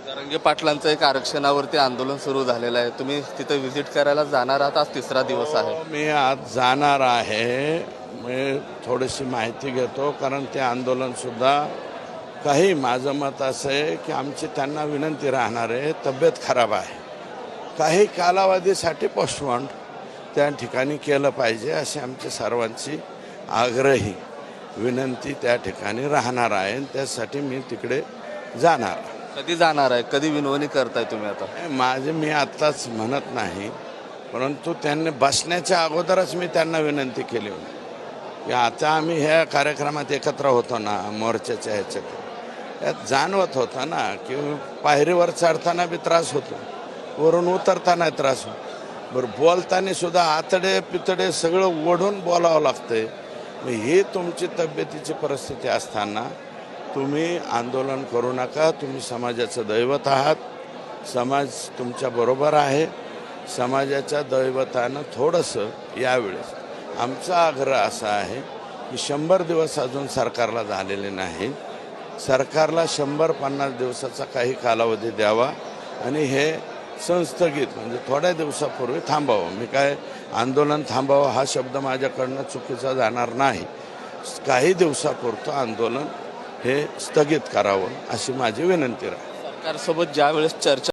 जरांगे पाटलांचं एक आरक्षणावरती आंदोलन सुरू झालेलं आहे. तुम्ही तिथे व्हिजिट करायला जाणार आहात. आज तिसरा दिवस आहे. मी आज जाणार आहे. मी थोडीशी माहिती घेतो, कारण ते आंदोलनसुद्धा काही माझं मत असं आहे की आमची त्यांना विनंती राहणार आहे. तब्येत खराब आहे, काही कालावधीसाठी पोस्टपोन त्या ठिकाणी केलं पाहिजे अशी आमची सर्वांची आग्रही विनंती त्या ठिकाणी राहणार आहे. त्यासाठी मी तिकडे जाणार. कधी जाणार आहे? कधी विनवणी करताय तुम्ही आता? मी आत्ताच म्हणत नाही, परंतु त्यांनी बसण्याच्या अगोदरच मी त्यांना विनंती केली होती की आता आम्ही ह्या कार्यक्रमात एकत्र होतो ना, मोर्चाच्या ह्याच्यात यात जाणवत होतं ना की पायरीवर चढताना बी त्रास होतो, वरून उतरताना त्रास होतो. बरं, बोलताना सुद्धा आतडे पितडे सगळं ओढून बोलावं लागतंय. ही तुमची तब्येतीची परिस्थिती असताना तुम्ही आंदोलन करू नका. तुम्ही समाजाचं दैवत आहात. समाज तुमच्या बरोबर आहे. समाजाच्या दैवतानं थोडंसं यावेळेस आमचा आग्रह असा आहे की 100 दिवस अजून सरकारला झालेले नाही. सरकारला 150 दिवसाचा काही कालावधी द्यावा आणि हे संस्थगित म्हणजे थोड्या दिवसापूर्वी थांबावं. मी काय आंदोलन थांबावं हा शब्द माझ्याकडनं चुकीचा जाणार नाही. काही दिवसापुरतं आंदोलन हे स्थगित करावं अशी माझी विनंती राहील. सरकारसोबत ज्या वेळेस चर्चा